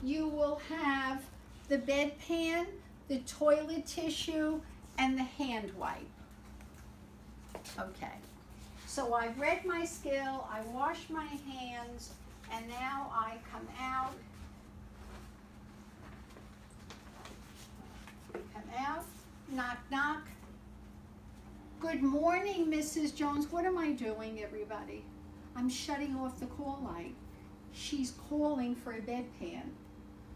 you will have the bedpan, the toilet tissue, and the hand wipe. Okay, so I've read my skill, I wash my hands, and now I come out. Knock, knock. Good morning, Mrs. Jones. What am I doing, everybody? I'm shutting off the call light. She's calling for a bedpan.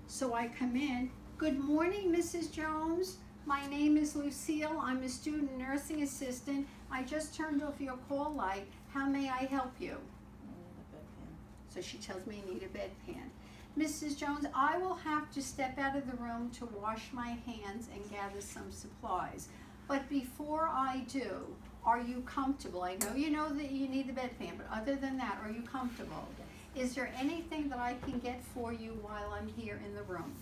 So I come in. Good morning, Mrs. Jones. My name is Lucile. I'm a student nursing assistant. I just turned off your call light. How may I help you? I need a bedpan. So she tells me I need a bedpan. Mrs. Jones, I will have to step out of the room to wash my hands and gather some supplies. But before I do, are you comfortable? I know you know that you need the bedpan, but other than that, are you comfortable? Is there anything that I can get for you while I'm here in the room?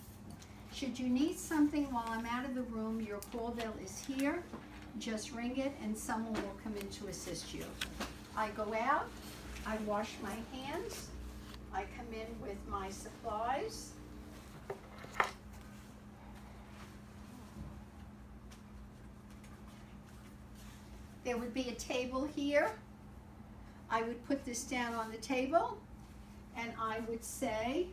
Should you need something while I'm out of the room, your call bell is here. Just ring it and someone will come in to assist you. I go out, I wash my hands, I come in with my supplies. There would be a table here. I would put this down on the table and I would say,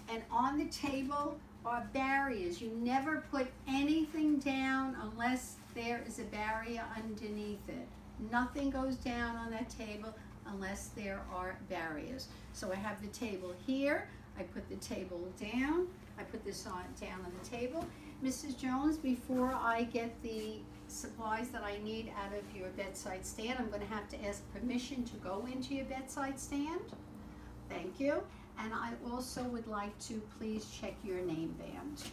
and on the table are barriers. You never put anything down unless there is a barrier underneath it. Nothing goes down on that table unless there are barriers. So I have the table here. I put the table down. I put this down on the table. Mrs. Jones, before I get the supplies that I need out of your bedside stand, I'm going to have to ask permission to go into your bedside stand. Thank you. And I also would like to please check your name band.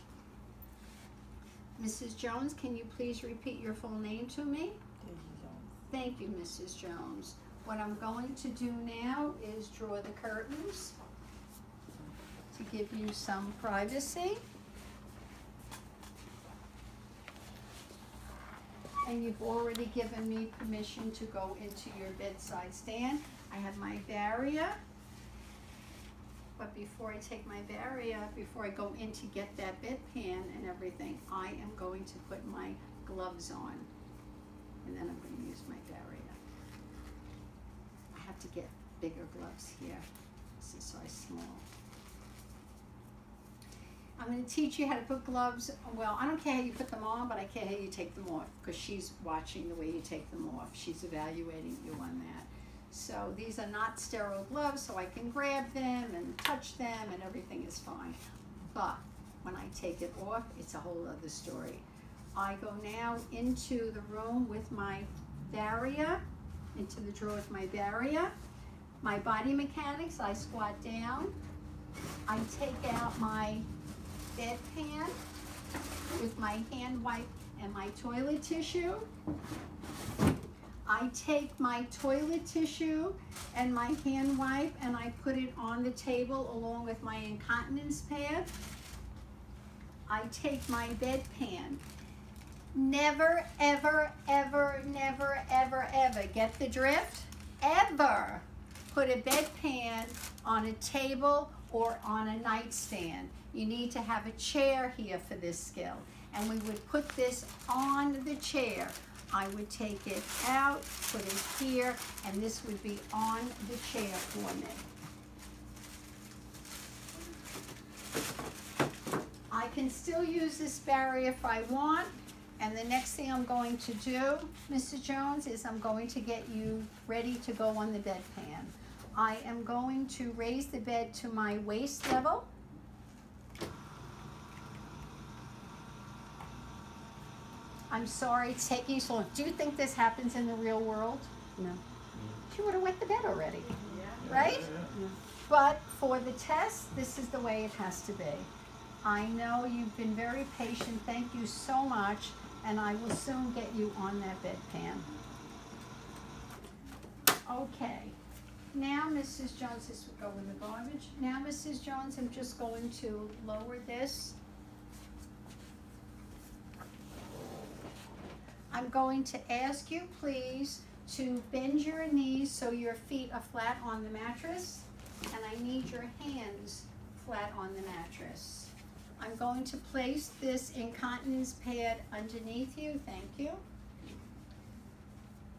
Mrs. Jones, can you please repeat your full name to me? Thank you, Mrs. Jones. What I'm going to do now is draw the curtains to give you some privacy. And you've already given me permission to go into your bedside stand. I have my barrier. But before I take my barrier, before I go in to get that bedpan and everything, I am going to put my gloves on. And then I'm going to use my barrier. I have to get bigger gloves here. This is size small. I'm going to teach you how to put gloves. Well, I don't care how you put them on, but I care how you take them off, because she's watching the way you take them off. She's evaluating you on that. So these are not sterile gloves, so I can grab them and touch them and everything is fine. But when I take it off, it's a whole other story. I go now into the room with my barrier, into the drawer with my barrier. My body mechanics, I squat down. I take out my bedpan with my hand wipe and my toilet tissue. I take my toilet tissue and my hand wipe and I put it on the table along with my incontinence pad. I take my bedpan. Never, ever, ever, never, ever, ever, get the drift? Ever put a bedpan on a table or on a nightstand. You need to have a chair here for this skill. And we would put this on the chair. I would take it out, put it here, and this would be on the chair for me. I can still use this barrier if I want. And the next thing I'm going to do, Mrs. Jones, is I'm going to get you ready to go on the bedpan. I am going to raise the bed to my waist level. I'm sorry it's taking so long. Do you think this happens in the real world? No. She would have wet the bed already, right? Yeah. But for the test, this is the way it has to be. I know you've been very patient. Thank you so much. And I will soon get you on that bedpan. Okay. Now, Mrs. Jones, this would go in the garbage. Now, Mrs. Jones, I'm just going to lower this. I'm going to ask you, please, to bend your knees so your feet are flat on the mattress. And I need your hands flat on the mattress. I'm going to place this incontinence pad underneath you. Thank you.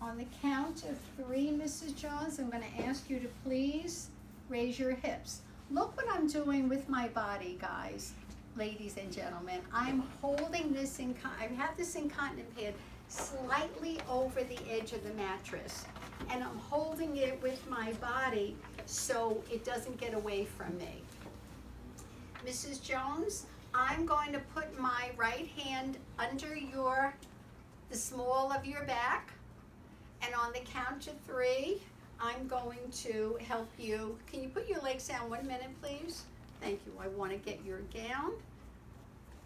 On the count of 3, Mrs. Jones, I'm going to ask you to please raise your hips. Look what I'm doing with my body, guys, ladies and gentlemen. I'm holding this, I have this incontinence pad slightly over the edge of the mattress, and I'm holding it with my body so it doesn't get away from me. Mrs. Jones, I'm going to put my right hand under the small of your back, and on the count of 3, I'm going to help you. Can you put your legs down 1 minute, please? Thank you. I want to get your gown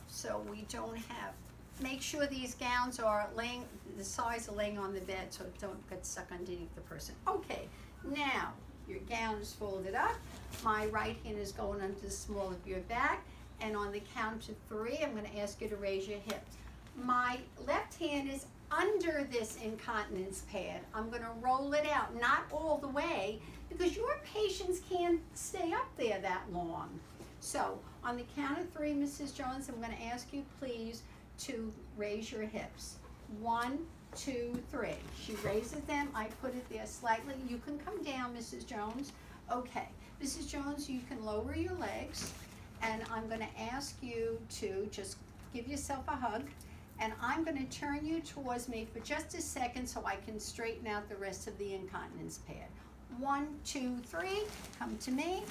so we don't have, make sure these gowns are laying, the size of laying on the bed so it don't get stuck underneath the person. Okay, now your gown is folded up. My right hand is going under the small of your back, and on the count of 3, I'm going to ask you to raise your hips. My left hand is under this incontinence pad. I'm going to roll it out, not all the way, because your patients can't stay up there that long. So on the count of 3, Mrs. Jones, I'm going to ask you please to raise your hips. 1, 2, 3. She raises them. I put it there slightly. You can come down, Mrs. Jones. Okay. Mrs. Jones, you can lower your legs, and I'm going to ask you to just give yourself a hug. And I'm going to turn you towards me for just a second so I can straighten out the rest of the incontinence pad. 1, 2, 3, come to me.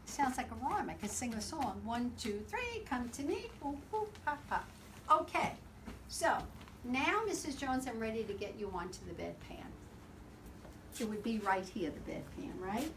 Sounds like a rhyme. I could sing a song. 1, 2, 3, come to me. Boop, boop, pop, pop. Okay, so now, Mrs. Jones, I'm ready to get you onto the bedpan. It would be right here, the bedpan, right?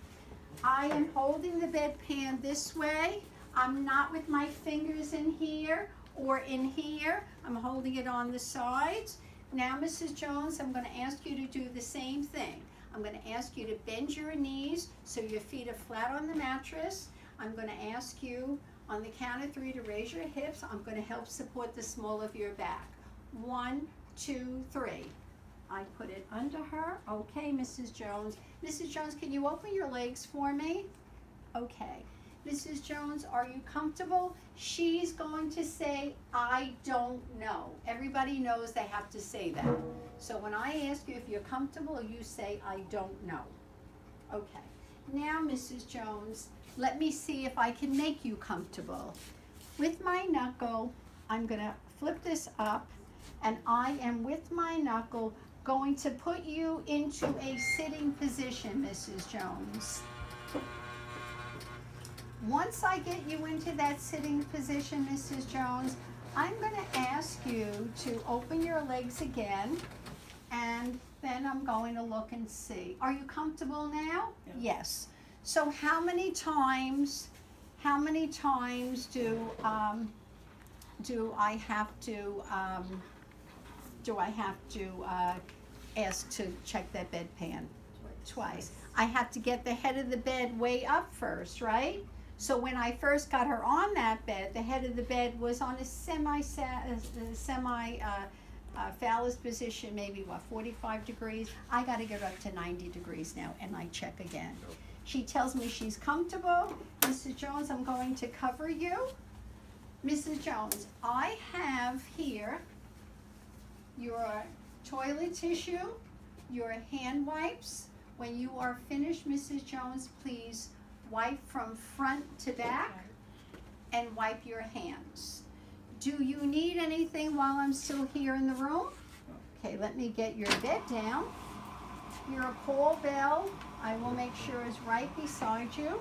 I am holding the bedpan this way. I'm not with my fingers in here or in here. I'm holding it on the sides. Now, Mrs. Jones, I'm going to ask you to do the same thing. I'm going to ask you to bend your knees so your feet are flat on the mattress. I'm going to ask you on the count of 3 to raise your hips. I'm going to help support the small of your back. 1, 2, 3. I put it under her. Okay, Mrs. Jones. Mrs. Jones, can you open your legs for me? Okay. Mrs. Jones, are you comfortable? She's going to say, I don't know. Everybody knows they have to say that. So when I ask you if you're comfortable, you say, I don't know. Okay. Now, Mrs. Jones, let me see if I can make you comfortable. With my knuckle, I'm going to flip this up, and I am with my knuckle going to put you into a sitting position, Mrs. Jones. Once I get you into that sitting position, Mrs. Jones, I'm going to ask you to open your legs again, and then I'm going to look and see. Are you comfortable now? Yeah. Yes. So how many times do I have to ask to check that bedpan? Twice. I have to get the head of the bed way up first, right? So when I first got her on that bed, the head of the bed was on a phallus position, maybe, 45 degrees. I got to get up to 90 degrees now, and I check again. She tells me she's comfortable. Mrs. Jones, I'm going to cover you. Mrs. Jones, I have here your toilet tissue, your hand wipes. When you are finished, Mrs. Jones, please wipe from front to back and wipe your hands. Do you need anything while I'm still here in the room? Okay, let me get your bed down. Your call bell, I will make sure is right beside you.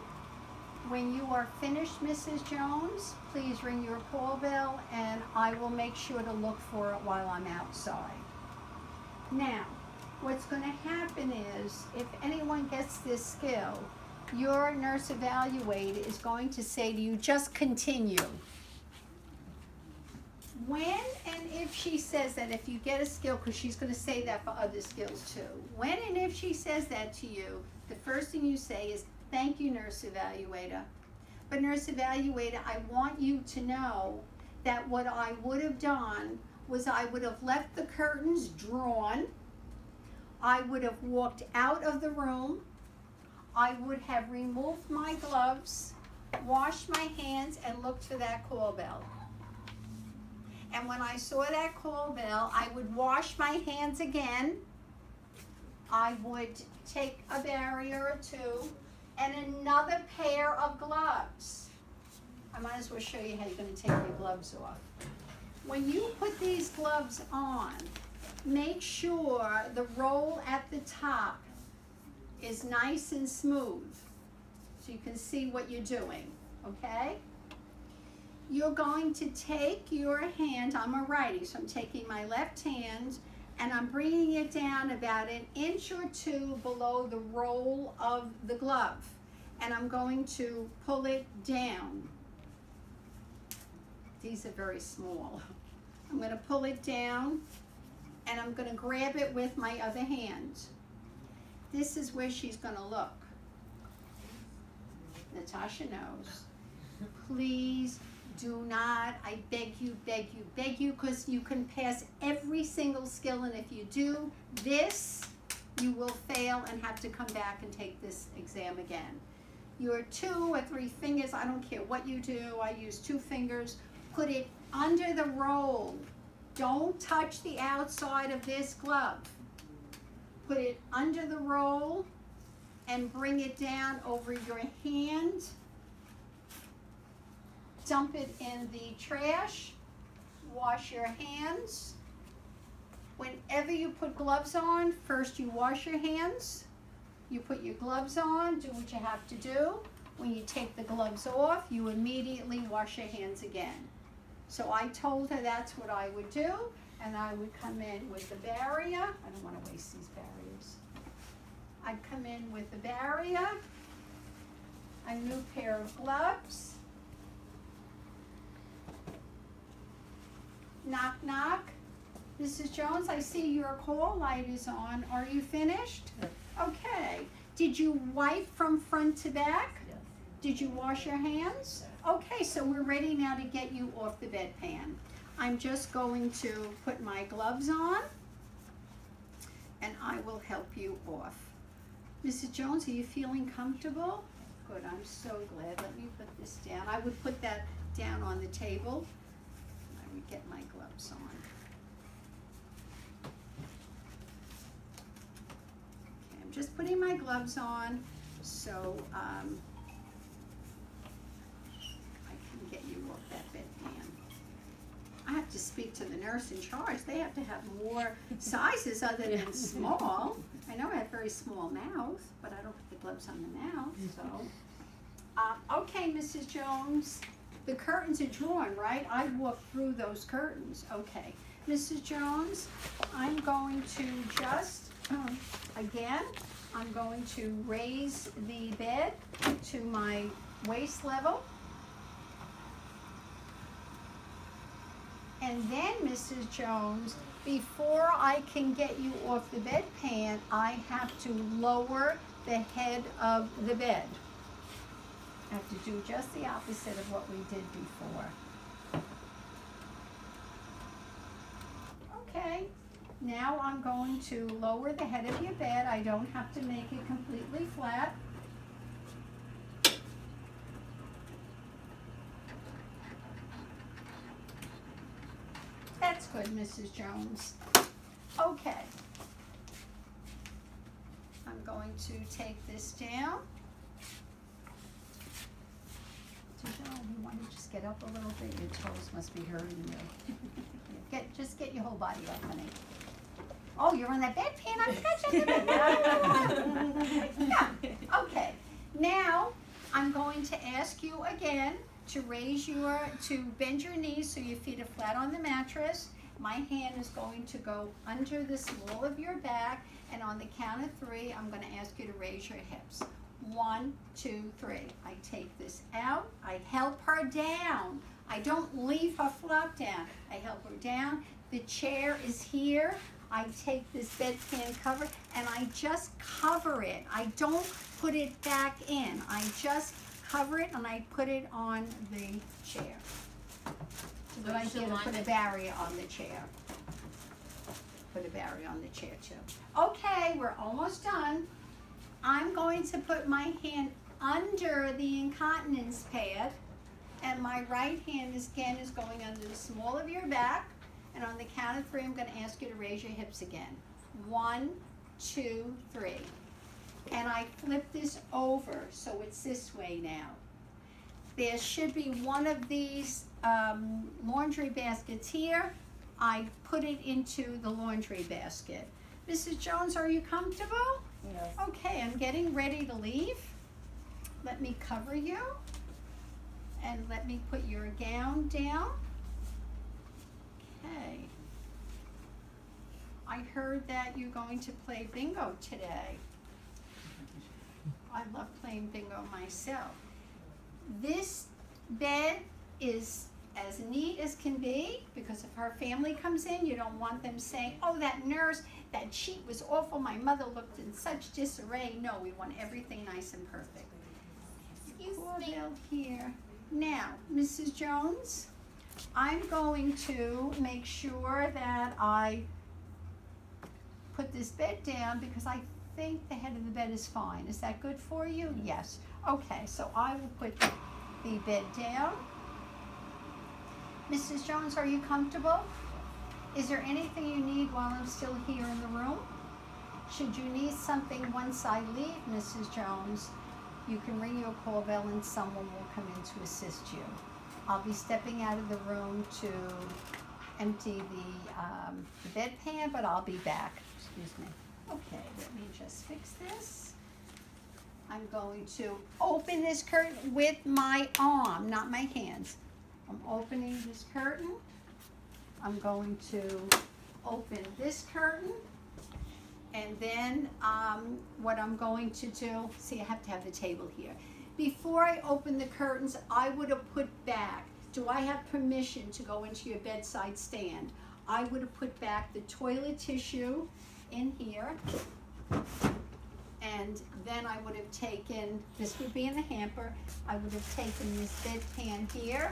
When you are finished, Mrs. Jones, please ring your call bell, and I will make sure to look for it while I'm outside. Now, what's going to happen is, if anyone gets this skill, your nurse evaluator is going to say to you, just continue. When and if she says that, if you get a skill, because she's going to say that for other skills too. When and if she says that to you, the first thing you say is, thank you, nurse evaluator. But nurse evaluator, I want you to know that what I would have done was I would have left the curtains drawn. I would have walked out of the room. I would have removed my gloves. wash my hands, and looked for that call bell. And when I saw that call bell, I would wash my hands again. I would take a barrier or two and another pair of gloves. I might as well show you how you're going to take your gloves off. When you put these gloves on, make sure the roll at the top is nice and smooth so you can see what you're doing, okay? You're going to take your hand, I'm a righty, so I'm taking my left hand and I'm bringing it down about 1 inch or 2 below the roll of the glove. And I'm going to pull it down. These are very small. I'm going to pull it down and I'm going to grab it with my other hand. This is where she's going to look. Natasha knows. Please do not, I beg you, because you can pass every single skill, and if you do this, you will fail and have to come back and take this exam again. Your 2 or 3 fingers, I don't care what you do, I use 2 fingers, put it under the roll. Don't touch the outside of this glove. Put it under the roll and bring it down over your hand. Dump it in the trash. Wash your hands. Whenever you put gloves on, first you wash your hands. You put your gloves on, do what you have to do. When you take the gloves off, you immediately wash your hands again. So I told her that's what I would do, and I would come in with the barrier. I don't want to waste these barriers. I'd come in with the barrier, a new pair of gloves. Knock, knock. Mrs. Jones, I see your call light is on. Are you finished? Yes. Okay. Did you wipe from front to back? Yes. Did you wash your hands? Okay, so we're ready now to get you off the bedpan. I'm just going to put my gloves on and I will help you off. Mrs. Jones, are you feeling comfortable? Good, I'm so glad. Let me put this down. I would put that down on the table. I would get my gloves on. Okay, I'm just putting my gloves on so I can get you off that bedpan. I have to speak to the nurse in charge. They have to have more sizes other than small. I know I have very small mouth, but I don't put the gloves on the mouth, so. Okay, Mrs. Jones, the curtains are drawn, right? I walked through those curtains. Okay. Mrs. Jones, I'm going to just, again, I'm going to raise the bed to my waist level. And then, Mrs. Jones, before I can get you off the bedpan, I have to lower the head of the bed. I have to do just the opposite of what we did before. Okay, now I'm going to lower the head of your bed. I don't have to make it completely flat. That's good, Mrs. Jones. Okay. I'm going to take this down. You want to just get up a little bit? Your toes must be hurting you. Just get your whole body up, honey. Oh, you're on that bedpan. I'm touching the bedpan. Yeah. Okay. Now I'm going to ask you again to bend your knees so your feet are flat on the mattress. My hand is going to go under the small of your back, and on the count of 3, I'm going to ask you to raise your hips. 1, 2, 3. I take this out. I help her down. I don't leave her flop down. I help her down. The chair is here. I take this bedpan cover and I just cover it. I don't put it back in. I just cover it and I put it on the chair. What I did, I put a barrier on the chair. Put a barrier on the chair too. Okay, we're almost done. I'm going to put my hand under the incontinence pad, and my right hand is going under the small of your back, and on the count of 3, I'm going to ask you to raise your hips again. 1, 2, 3. And I flip this over, so it's this way now. There should be one of these laundry baskets here. I put it into the laundry basket. Mrs. Jones, are you comfortable? Yes. Okay, I'm getting ready to leave. Let me cover you. And let me put your gown down. Okay. I heard that you're going to play bingo today. I love playing bingo myself. This bed is as neat as can be, because if our family comes in, you don't want them saying, oh, that nurse, that sheet was awful, my mother looked in such disarray. No, we want everything nice and perfect. Augello here. Now, Mrs. Jones, I'm going to make sure that I put this bed down because I think the head of the bed is fine. Is that good for you? Yes. Okay, so I will put the bed down. Mrs. Jones, are you comfortable? Is there anything you need while I'm still here in the room? Should you need something once I leave, Mrs. Jones, you can ring your call bell and someone will come in to assist you. I'll be stepping out of the room to empty the bedpan, but I'll be back. Excuse me. Okay, let me just fix this. I'm going to open this curtain with my arm, not my hands. I'm opening this curtain. I'm going to open this curtain. And then what I'm going to do, see, I have to have the table here. Before I open the curtains, I would have put back, do I have permission to go into your bedside stand? I would have put back the toilet tissue in here. And then I would have taken, this would be in the hamper, I would have taken this bedpan here.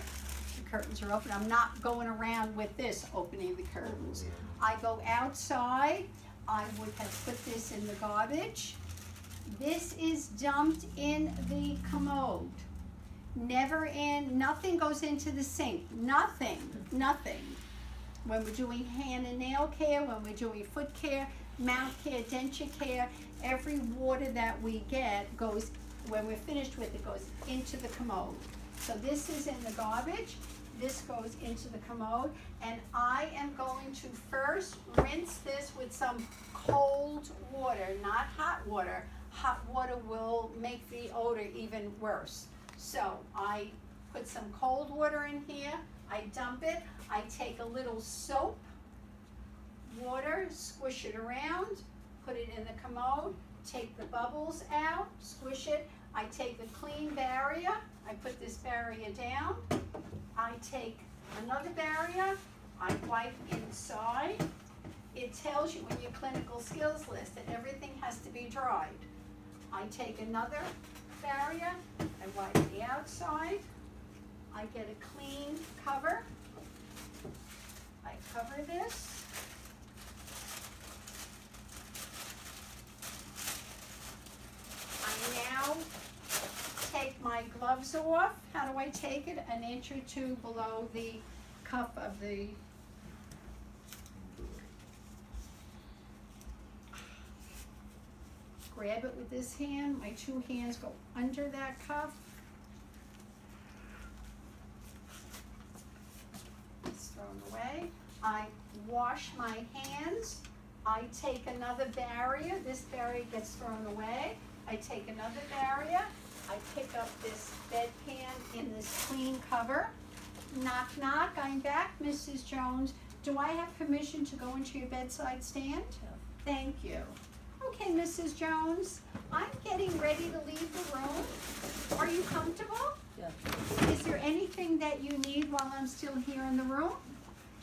The curtains are open. I'm not going around with this, opening the curtains. I go outside. I would have put this in the garbage. This is dumped in the commode. Never in, nothing goes into the sink. Nothing, nothing. When we're doing hand and nail care, when we're doing foot care, mouth care, denture care, every water that we get goes, when we're finished with it, goes into the commode. So this is in the garbage. This goes into the commode, and I am going to first rinse this with some cold water, not hot water. Hot water will make the odor even worse. So I put some cold water in here, I dump it, I take a little soap, water, squish it around, put it in the commode, take the bubbles out, squish it. I take a clean barrier, I put this barrier down. I take another barrier, I wipe inside. It tells you in your clinical skills list that everything has to be dried. I take another barrier, I wipe the outside. I get a clean cover. I cover this. I now take my gloves off. How do I take it? An inch or two below the cuff of the grab it with this hand. My two hands go under that cuff. It's thrown away. I wash my hands. I take another barrier. This barrier gets thrown away. I take another barrier. I pick up this bedpan in this clean cover. Knock, knock, I'm back, Mrs. Jones. Do I have permission to go into your bedside stand? Thank you. Okay, Mrs. Jones, I'm getting ready to leave the room. Are you comfortable? Yes. Is there anything that you need while I'm still here in the room?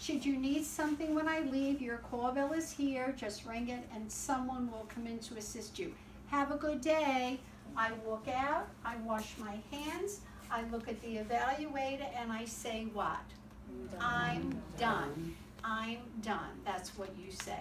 Should you need something when I leave, your call bell is here. Just ring it and someone will come in to assist you. Have a good day. I walk out, I wash my hands, I look at the evaluator and I say what? I'm done. I'm done. That's what you say.